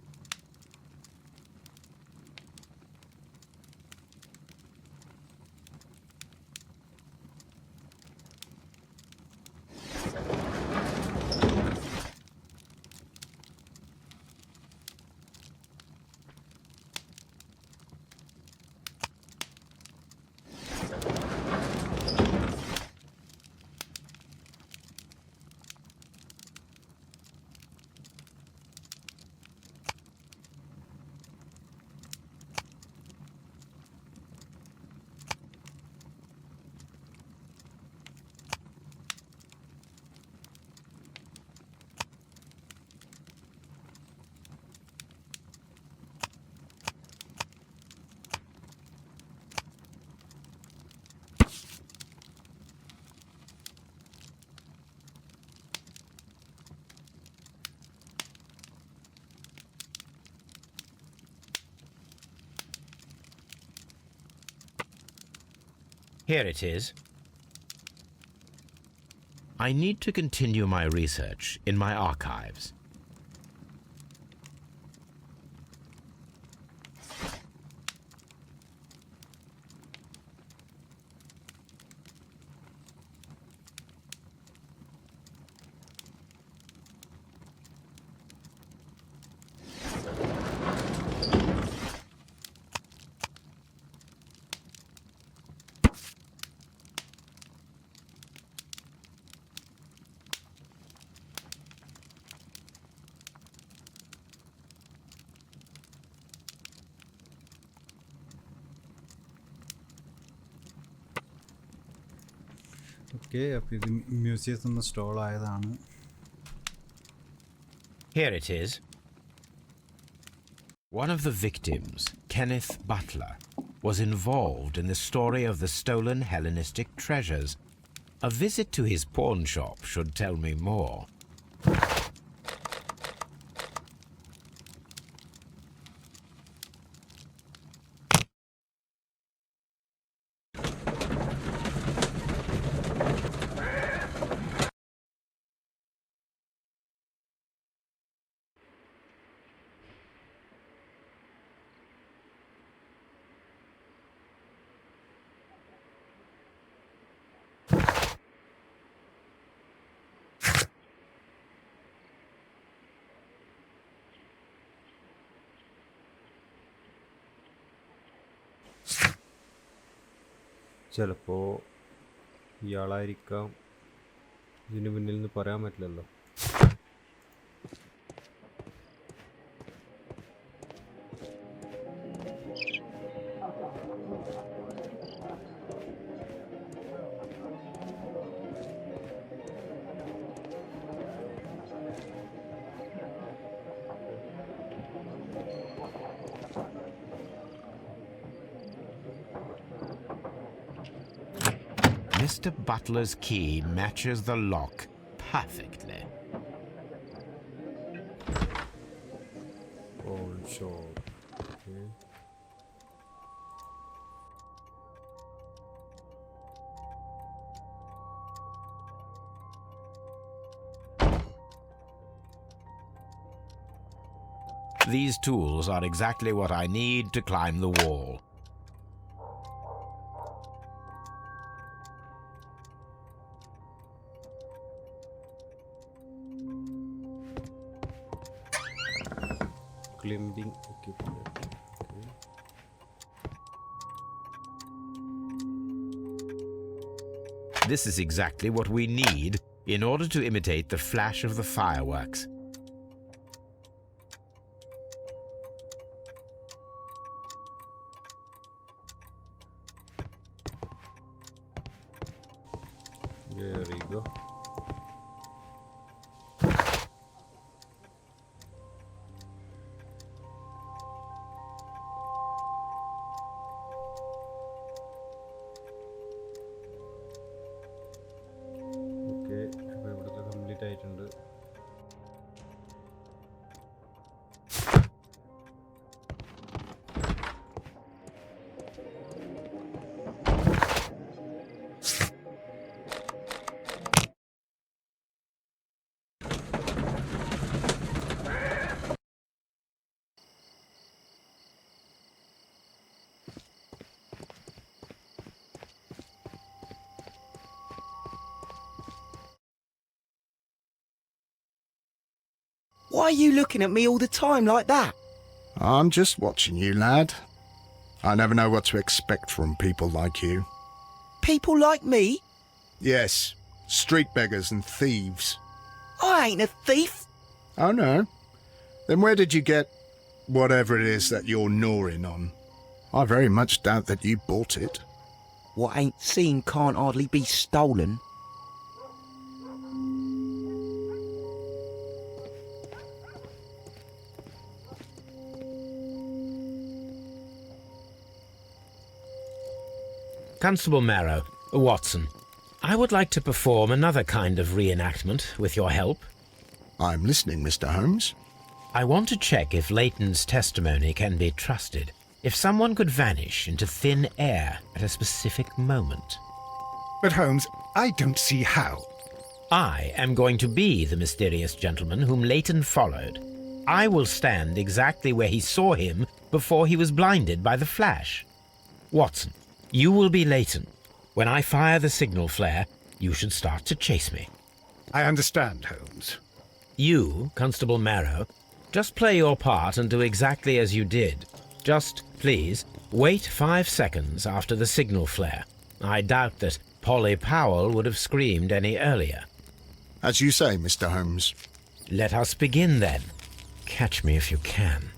Here it is. I need to continue my research in my archives. Okay, അപ്പോൾ ഇത് മ്യൂസിയത്തിൽ നിന്ന് stall ആയതാണ്. Here it is. One of the victims, Kenneth Butler, was involved in the story of the stolen Hellenistic treasures. A visit to his pawn shop should tell me more. ചിലപ്പോൾ ഇയാളായിരിക്കാം, ഇതിന് പിന്നിൽ നിന്ന് പറയാൻ പറ്റില്ലല്ലോ. Mr. Butler's key matches the lock perfectly. Pawn shop. Okay. These tools are exactly what I need to climb the wall. Climbing equipment. Okay. This is exactly what we need in order to imitate the flash of the fireworks. There we go. Okay, അപ്പോൾ ഇവിടുത്തെ complete ആയിട്ടുണ്ട്. Why are you looking at me all the time like that? I'm just watching you, lad. I never know what to expect from people like you. People like me? Yes, street beggars and thieves. I ain't a thief. Oh, no? Then where did you get whatever it is that you're gnawing on? I very much doubt that you bought it. What ain't seen can't hardly be stolen. Constable Marrow, Watson, I would like to perform another kind of reenactment with your help. I'm listening, Mr. Holmes. I want to check if Leighton's testimony can be trusted. If someone could vanish into thin air at a specific moment. But Holmes, I don't see how. I am going to be the mysterious gentleman whom Leighton followed. I will stand exactly where he saw him before he was blinded by the flash. Watson, you will be Leighton. When I fire the signal flare, you should start to chase me. I understand, Holmes. You, Constable Marrow, just play your part and do exactly as you did. Just, please, wait 5 seconds after the signal flare. I doubt that Polly Powell would have screamed any earlier. As you say, Mr. Holmes. Let us begin then. Catch me if you can.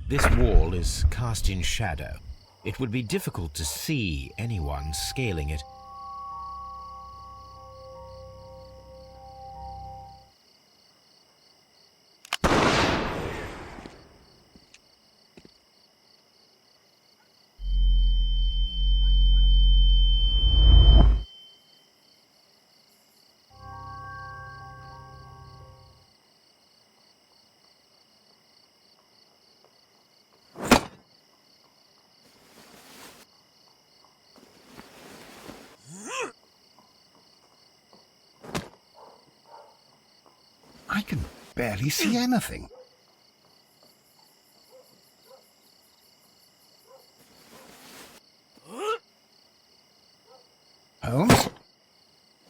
This wall is cast in shadow. It would be difficult to see anyone scaling it. I can barely see anything. Holmes?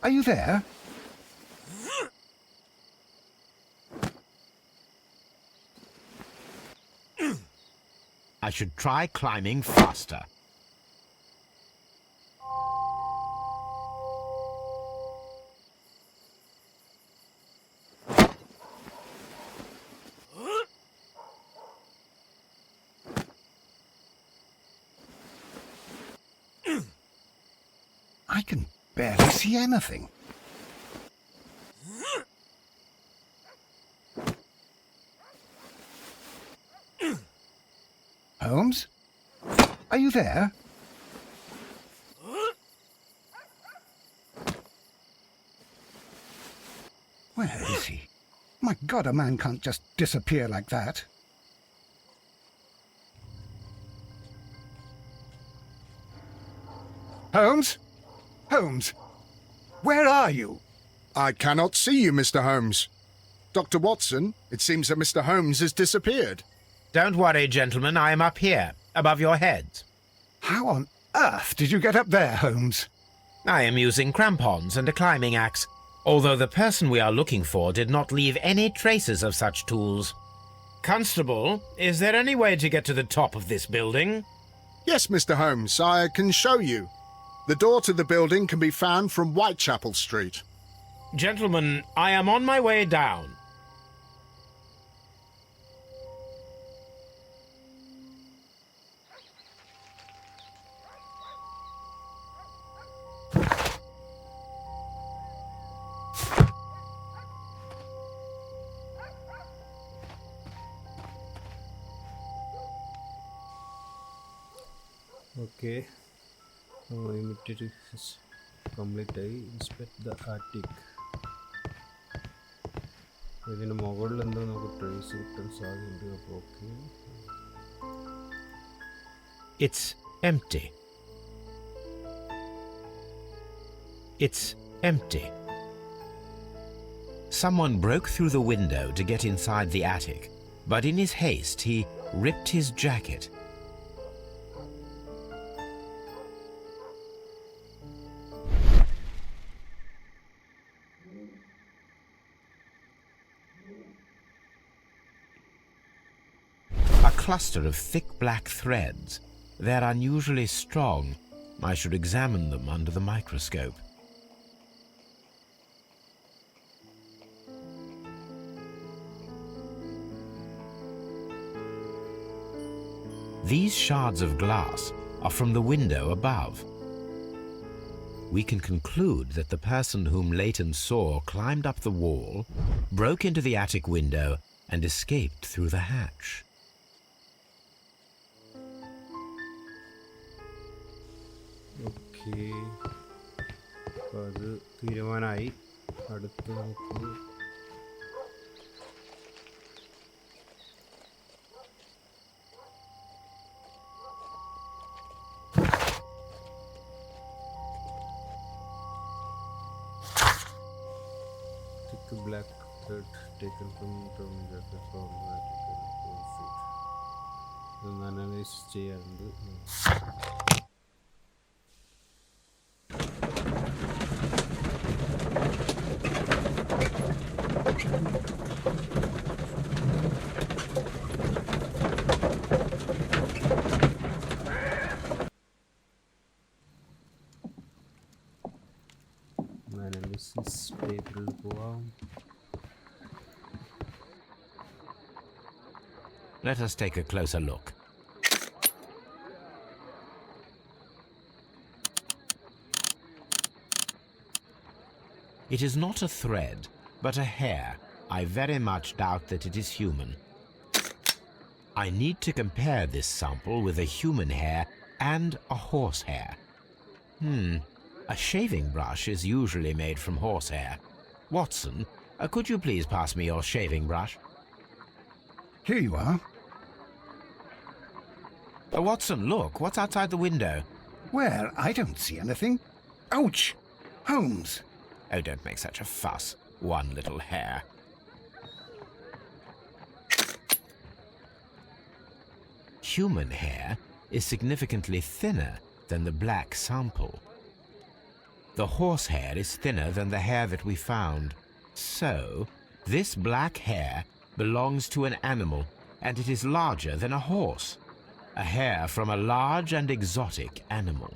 Are you there? I should try climbing faster. I can barely see anything. Holmes? Are you there? Where is he? My God, a man can't just disappear like that. Holmes? Holmes? Where are you? I cannot see you, Mr. Holmes. Dr. Watson, it seems that Mr. Holmes has disappeared. Don't worry, gentlemen, I am up here, above your heads. How on earth did you get up there, Holmes? I am using crampons and a climbing axe, although the person we are looking for did not leave any traces of such tools. Constable, is there any way to get to the top of this building? Yes, Mr. Holmes, I can show you. The door to the building can be found from Whitechapel Street. Gentlemen, I am on my way down. Okay imitate complete ആയി. Inspect the attic. ഇതിന് മുകളിൽ എന്തോ നമുക്ക് ട്രേസ് കിട്ടാൻ സാധ്യതയുണ്ട്. അപ്പോൾ okay. It's empty. It's empty. Someone broke through the window to get inside the attic, but in his haste he ripped his jacket. A cluster of thick black threads. They're unusually strong. I should examine them under the microscope. These shards of glass are from the window above. We can conclude that the person whom Leighton saw climbed up the wall, broke into the attic window, and escaped through the hatch. Okay, അപ്പോൾ അത് തീരുമാനമായി. അടുത്ത് നമുക്ക് black thread taken from Toby jacket from ഇതൊന്ന് analyse ചെയ്യാറുണ്ട്. Analysis ടേബിളിൽ പോവാം. Let us take a closer look. It is not a thread, but a hair. I very much doubt that it is human. I need to compare this sample with a human hair and a horse hair. A shaving brush is usually made from horsehair. Watson, could you please pass me your shaving brush? Here you are. Watson, look, what's outside the window? Where? I don't see anything. Ouch! Holmes! Oh, don't make such a fuss. One little hair. Human hair is significantly thinner than the black sample. The horsehair is thinner than the hair that we found. So, this black hair belongs to an animal, and it is larger than a horse. A hair from a large and exotic animal.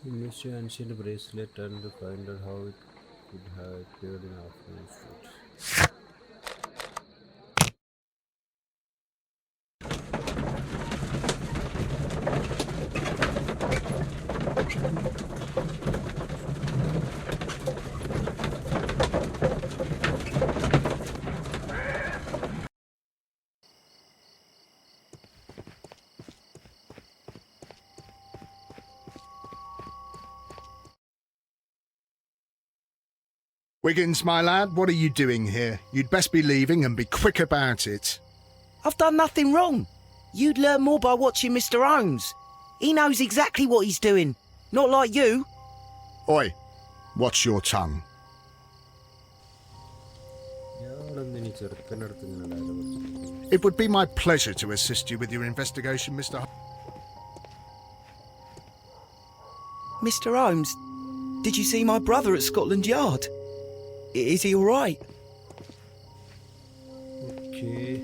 Investigate ancient bracelet and find out how it could have appeared in Afghan street. Wiggins, my lad, what are you doing here? You'd best be leaving and be quick about it. I've done nothing wrong. You'd learn more by watching Mr. Holmes. He knows exactly what he's doing. Not like you. Oi, watch your tongue. It would be my pleasure to assist you with your investigation, Mr. Mr. Holmes, did you see my brother at Scotland Yard? Is he all right? Okay.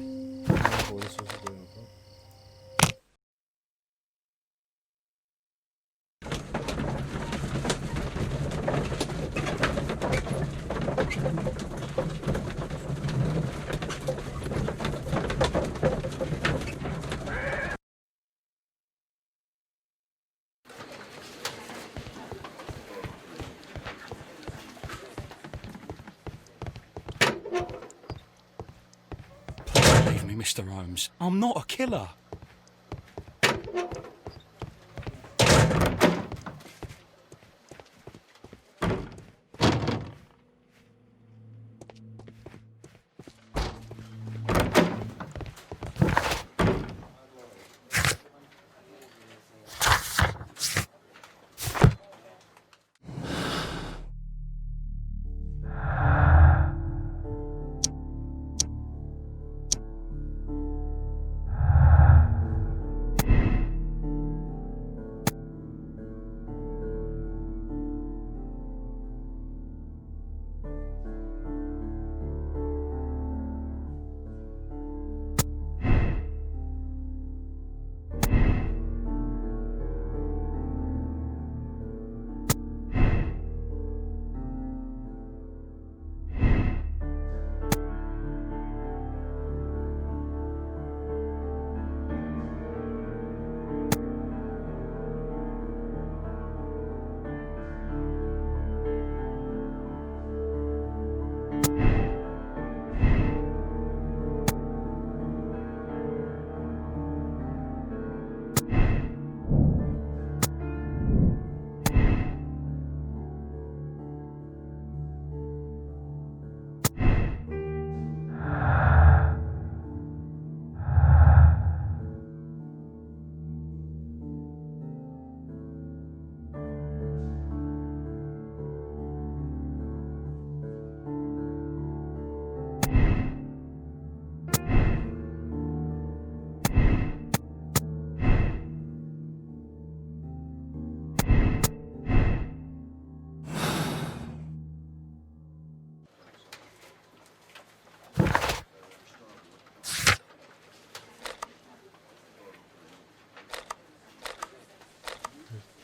Believe me, Mr. Holmes, I'm not a killer.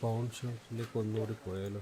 Paun ഷോപ്പിലേക്ക് ഒന്നുകൂടി പോയാലോ?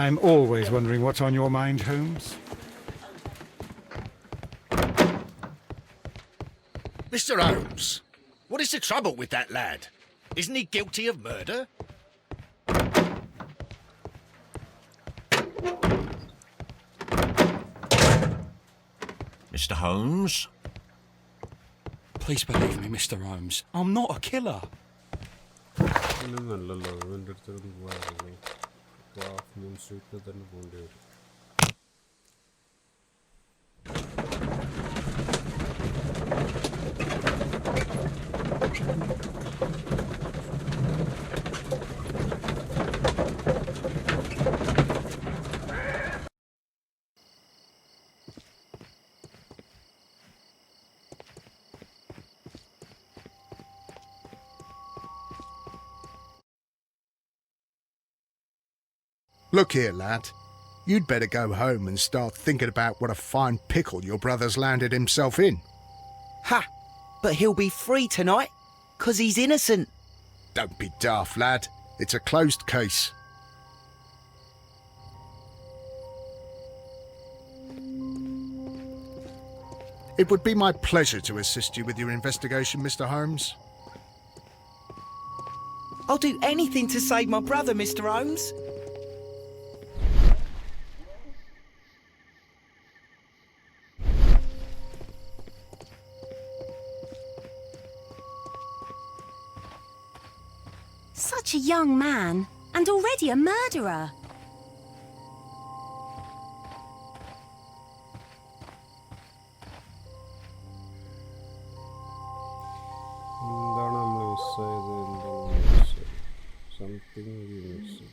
I'm always wondering what's on your mind, Holmes. Mr. Holmes, what is the trouble with that lad? Isn't he guilty of murder? Mr. Holmes? Please believe me, Mr. Holmes. I'm not a killer. പിന്നെ നല്ലല്ലോ എൻ്റെ അടുത്തൊരു പോകാറുള്ളൂ അപ്പോൾ half moon സ്ട്രീറ്റിൽ തന്നെ പോകേണ്ടി വരും. Look here, lad. You'd better go home and start thinking about what a fine pickle your brother's landed himself in. Ha! But he'll be free tonight, 'cause he's innocent. Don't be daft, lad. It's a closed case. It would be my pleasure to assist you with your investigation, Mr. Holmes. I'll do anything to save my brother, Mr. Holmes. Such a young man, and already a murderer. എന്താണ് നമ്മൾ മിസ്സായത്? എന്താണ് മിസ്സായത്? Something miss.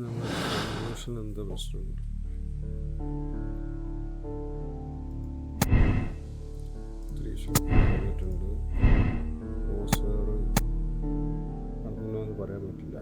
നമ്മുടെ solution എന്താ പ്രശ്നമുണ്ട്? പറഞ്ഞിട്ടുണ്ട് Ozer നടന്നോന്ന് പറയാൻ പറ്റില്ല.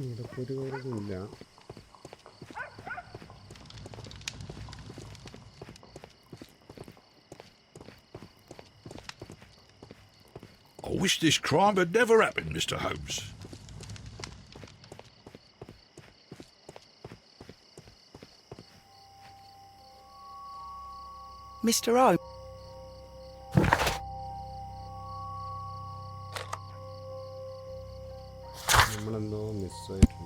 ഇവിടെ പരിപാടിയൊന്നുമില്ല. wish this crime had never happened, Mr. Holmes. Mr. Holmes. നമ്മളെന്തോ മിസ്സായിട്ടുണ്ട്.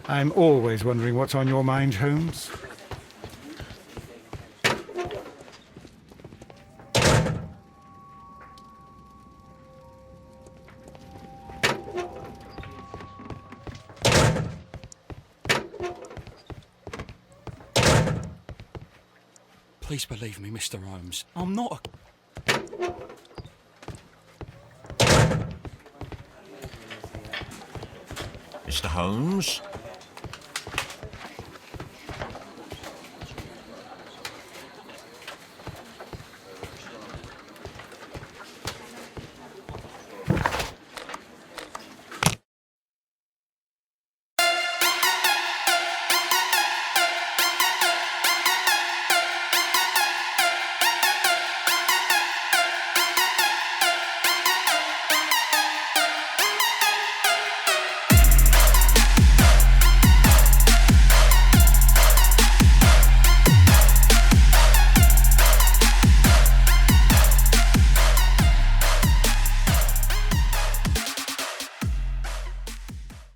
I'm always wondering what's on your mind, Holmes. Please believe me, Mr. Holmes. I'm not a... Mr. Holmes,